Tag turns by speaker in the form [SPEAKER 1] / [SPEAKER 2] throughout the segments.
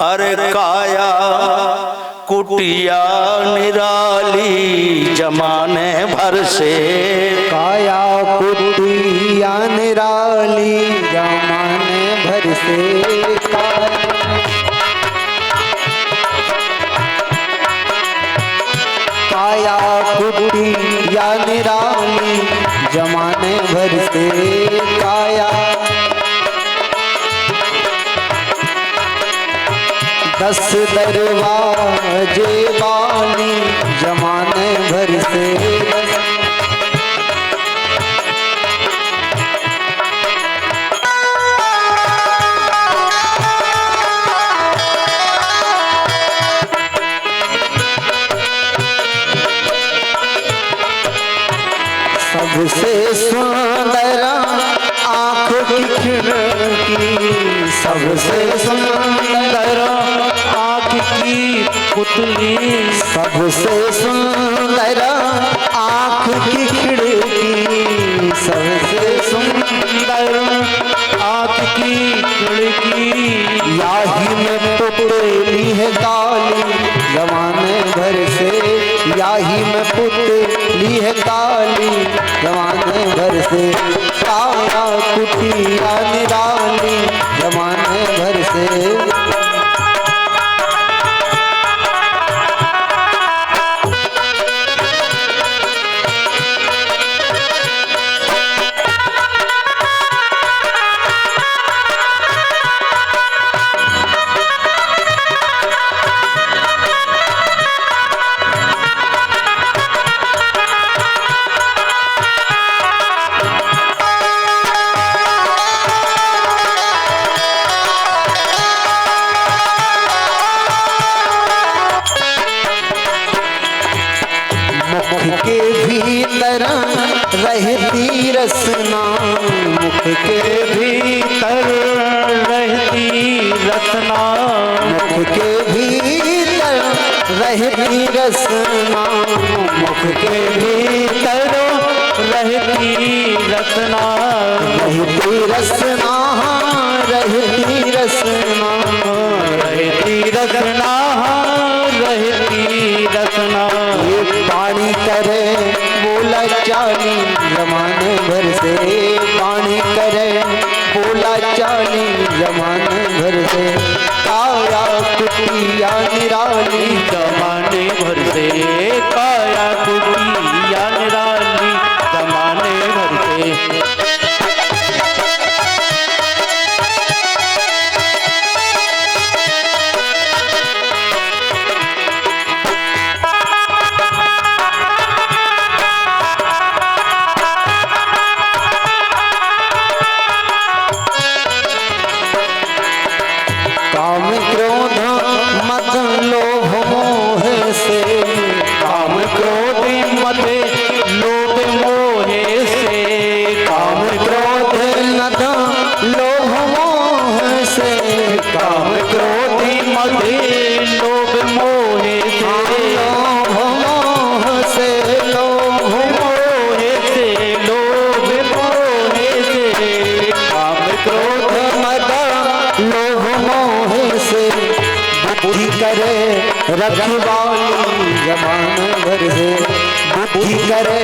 [SPEAKER 1] अरे काया कुटिया निराली जमाने भर से,
[SPEAKER 2] काया कुटिया निराली जमाने भर से। काया कुटिया निराली जमाने भर से। काया दस दरवाजे वाली जमाने भर से। सबसे सुंदर आँख की खिड़की, सबसे सुंदर आँख की पुतली, सबसे सुंदर आँख की खिड़की, सबसे सुंदर आँख की खिड़की। याही में पुतली है काली जमाने भर से, याही में पुतली है काली जमाने भर से। काया कुटिया निराली जमाने भर से। मुख के भीतर रहती रसना, मुख के भीतर रहती रसना, मुख के भीतर रहती रसना, मुख के भीतर रहती रसना, रहती रसना, रहती रसना, रहती रसना, रहती रसना। पानी करे बोला चाली जमाने भर से, पानी करे बोला चाली जमाने भर से। काया कुटिया निराली
[SPEAKER 1] जमाने भर से, काया कुटिया निराली जमाने भर से।
[SPEAKER 2] काम क्रोध मद लोभ मोह से,
[SPEAKER 1] काम क्रोध मद लोभ मोह से,
[SPEAKER 2] काम क्रोध मद लोभ मोह से,
[SPEAKER 1] काम क्रोध मद लोभ मोह से,
[SPEAKER 2] लोभ मोह से, लोभ
[SPEAKER 1] मोह से, लोभ मोह से। काम क्रोध
[SPEAKER 2] मद लोभ मोह से। बुद्धि करे रखवाली जमाने भर से, बुद्धि करे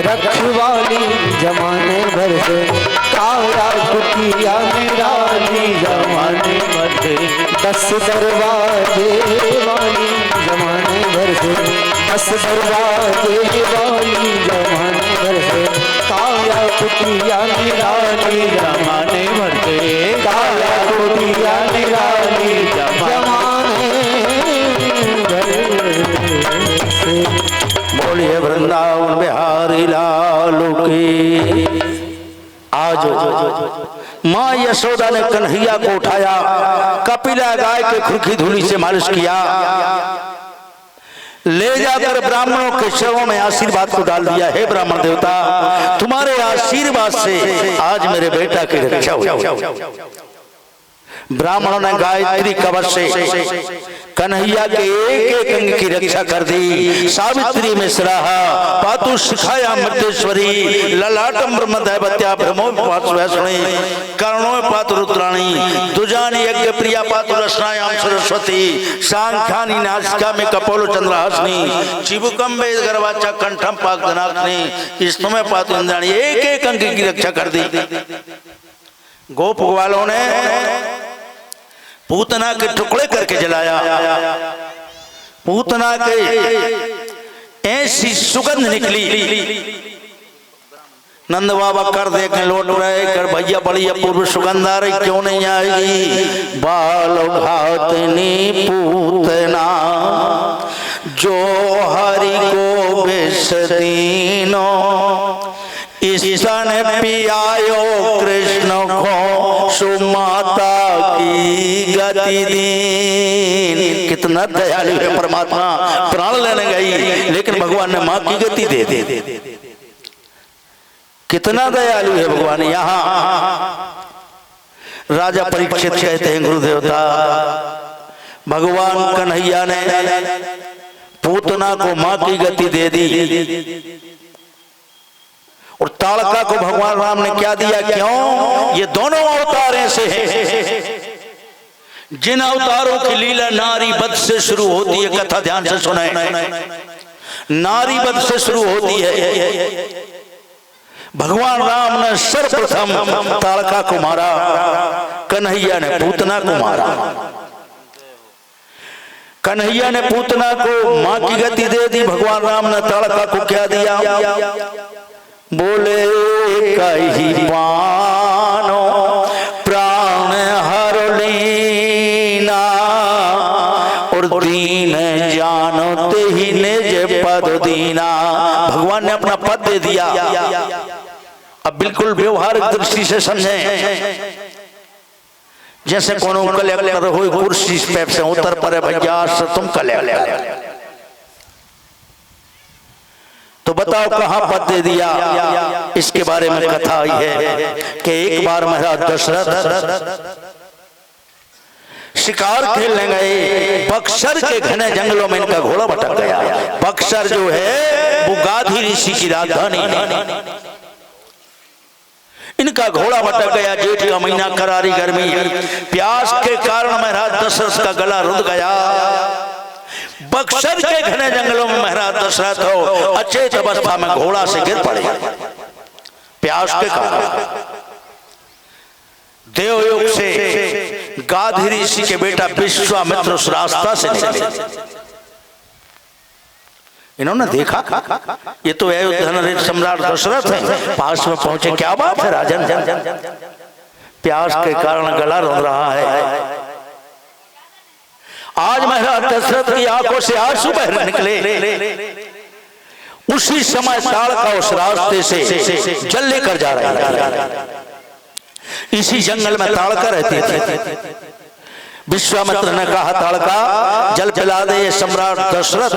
[SPEAKER 2] रखवाली जमाने भर से। काया कुटिया निराली जमाने भर से। दस दरवाजे वाली जमाने भर से, दस दरवाजे वाली जमाने भर से। काया कुटिया निराली
[SPEAKER 1] जमाने भर से,
[SPEAKER 2] काया कुटिया निराली जमाने भर से।
[SPEAKER 1] बोलिए वृंदावन बिहारी लाल की। आज माँ यशोदा ने कन्हैया को उठाया, कपिला गाय के खुरखी धूली से मालिश किया, ले जाकर ब्राह्मणों के शवों में आशीर्वाद को डाल दिया। हे ब्राह्मण देवता, तुम्हारे आशीर्वाद से आज मेरे बेटा की रक्षा हुई। ब्राह्मणों ने गायत्री कवच से कन्हैया के एक एक अंग की रक्षा कर दी। सावित्री में सराहा पातु शिखाया मध्येश्वरी ललाटम ब्रह्म दैवत्या भ्रमो पातु वैष्णवी कर्णो पातु रुद्राणी दुजानी यज्ञ प्रिया पातु रसनायाम सरस्वती सांख्यानी नासिका में कपोल चंद्रहासिनी चिबुकम वेद गर्वाचा कंठम पाक धनाग्नि स्तुमे पातु इंद्राणी एक एक अंग की रक्षा कर दी। गोप वालों ने पूतना के टुकड़े करके जलाया। पूतना के ऐसी सुगंध निकली। नंद बाबा कर देखने लौट रहे कर भैया बड़ी अपूर्व सुगंध आ रही क्यों नहीं आएगी। बाल घातनी पूतना जो हरि को बेसदीनो ईशन पियायो कृष्ण को सुमाता की गति दीन। कितना दयालु है परमात्मा, प्राण लेने गई लेकिन भगवान ने मां की गति दे दी। कितना दयालु है भगवान। यहाँ राजा परीक्षित कहते हैं गुरुदेवता भगवान कन्हैया ने पूतना को मां की गति दे दी और ताड़का को भगवान राम ने क्या दिया। क्यों? ये दोनों अवतार ऐसे हैं जिन अवतारों की लीला नारी वध से शुरू होती है। कथा ध्यान से सुने, नारी वध से शुरू होती है। भगवान राम ने सर्वप्रथम ताड़का को मारा, कन्हैया ने पूतना को मारा। कन्हैया ने पूतना को मां की गति दे दी, भगवान राम ने ताड़का को क्या दिया। बोले कही पानो प्राण हर लीना और दीन जानते ही निज पद दीना। भगवान ने अपना पद दे दिया। अब बिल्कुल व्यवहारिक दृष्टि से समझें। जैसे कोनो कलेक्टर हो कुर्सी पे से उतर पड़े भैया तुम कलेक्टर तो बताओ कहां पद दे दिया। इसके बारे में कथा आई है कि एक बार महाराज दशरथ शिकार खेलने गए। बक्सर के घने जंगलों में इनका घोड़ा भटक गया। बक्सर जो है वो गाधी ऋषि की राजधानी है। इनका घोड़ा भटक गया। जेठ का महीना, करारी गर्मी, प्यास के कारण महाराज दशरथ का गला रुंध गया। बक्सर के घने जंगलों में महाराज दशरथ हो अचेत अवस्था में घोड़ा से गिर पड़े प्यास के कारण। देवयोग से गाधी ऋषि के बेटा विश्वामित्र उस रास्ता से निकले। इन्होंने देखा ये तो अयोध्या सम्राट दशरथ है। पास में पहुंचे, क्या बात है राजन, प्यास के कारण गला रो रहा है। आज महाराज दशरथ की आंखों से आंसू बह निकले। उसी समय ताड़का उस रास्ते से जल लेकर जा रहा है। इसी जंगल में ताड़का रहती थी। विश्वामित्र ने कहा ताड़का जल पिला दे सम्राट दशरथ।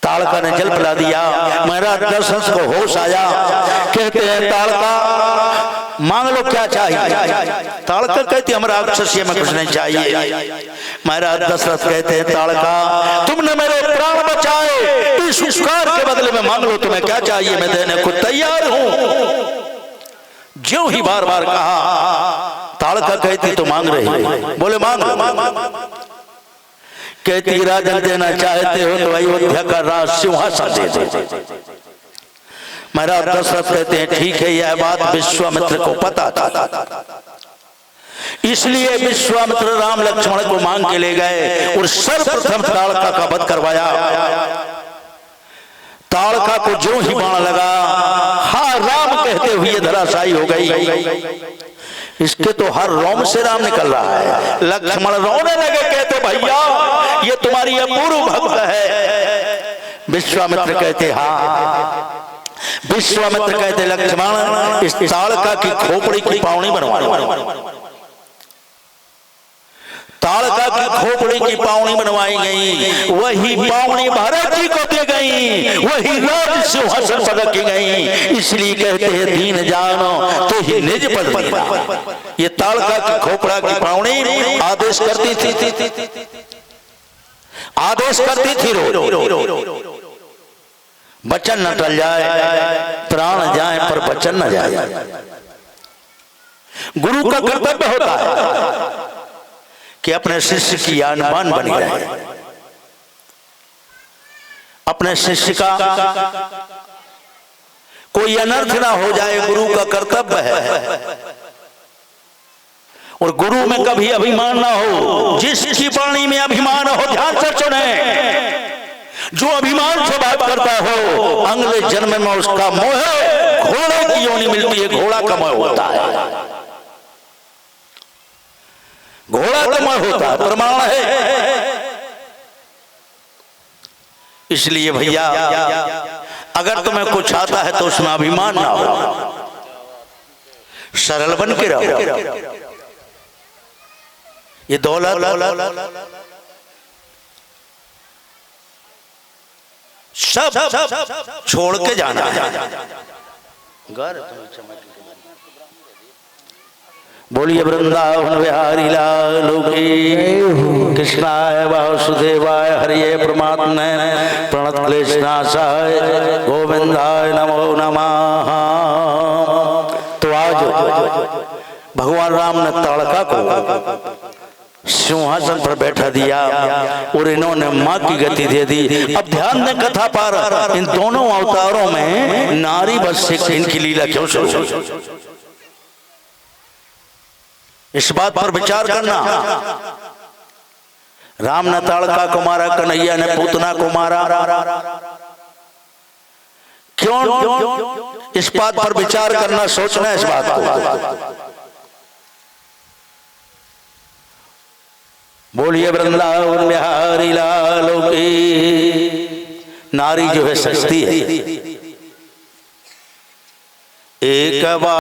[SPEAKER 1] ताड़का ने जल पिला दिया। महाराज दशरथ को होश आया। कहते हैं ताड़का मांग लो क्या चाहिए। ताड़का कहती हम राक्षसी में कुछ नहीं चाहिए। महाराज दशरथ कहते हैं ताड़का तुमने मेरे प्राण बचाए, इस उपकार के बदले में मांग लो तुम्हें क्या चाहिए, मैं देने को तैयार हूं। ज्यों ही बार बार कहा ताड़का कहती तो मांग रही। बोले मांग लो। कहती राजन देना चाहते हो तो अयोध्या का राज सिंहासन दे दो। महाराज दशरथ कहते हैं ठीक है। यह बात विश्वामित्र को पता था, इसलिए विश्वामित्र राम लक्ष्मण को मांग के ले गए और सर्वप्रथम ताड़का का वध करवाया। ताड़का को जो ही बाण लगा हाँ राम कहते हुए धराशायी हो गई। इसके तो हर रोम से राम निकल रहा है। लक्ष्मण रोने लगे, कहते भैया ये तुम्हारी अपूर्व भक्त है। विश्वामित्र कहते हाँ। विश्वामित्र कहते लक्ष्मण इस ताड़का की खोपड़ी की पावनी बनवा। ताड़का की खोपड़ी की पावनी बनवाई गई, वही पावनी भरत जी को दी गई, वही राज सिंहासन पर रखी गई। इसलिए कहते हैं दीन जानो तो ही निज पद दीना। ये ताड़का की खोपड़ा की पावनी आदेश करती थी, आदेश करती थी रो बचन न टल जाए, प्राण जाए पर बचन न जाए। गुरु का कर्तव्य होता है कि अपने शिष्य की आनबान बनी रहे, अपने शिष्य का कोई अनर्थ ना हो जाए, गुरु का कर्तव्य है। और गुरु में कभी अभिमान ना हो, जिसकी वाणी में अभिमान हो ध्यान से सुने। जो अभिमान से बात करता हो, अगले जन्म में उसका मोह घोड़े की योनि मिलती है, घोड़ा का मोह होता है, घोड़ा का मोह होता है, प्रमाण है। इसलिए भैया अगर तुम्हें कुछ आता है तो उसमें अभिमान ना हो, सरल बन के रहो। ये दौलत सब छोड़ के जाना है। बोलिए वृंदावन बिहारी लाल की। कृष्णाय वासुदेवाय हरिये परमात्मने प्रणत क्लेशनाशाय गोविंदाय नमो नमः। तो आज भगवान राम ने ताड़का को सिंहासन पर बैठा दिया और इन्होंने मां की गति दे दी। अब ध्यान दें कथा पर, इन दोनों अवतारों में नारी बस से इनकी लीला क्यों शुरू? इस बात पर विचार करना। राम ने ताड़का को मारा, कन्हैया ने पूतना को मारा, क्यों? इस बात पर विचार करना, सोचना इस बात को। बोलिए वृंदावन बिहारी लाल की। नारी जो है सस्ती है। एक बार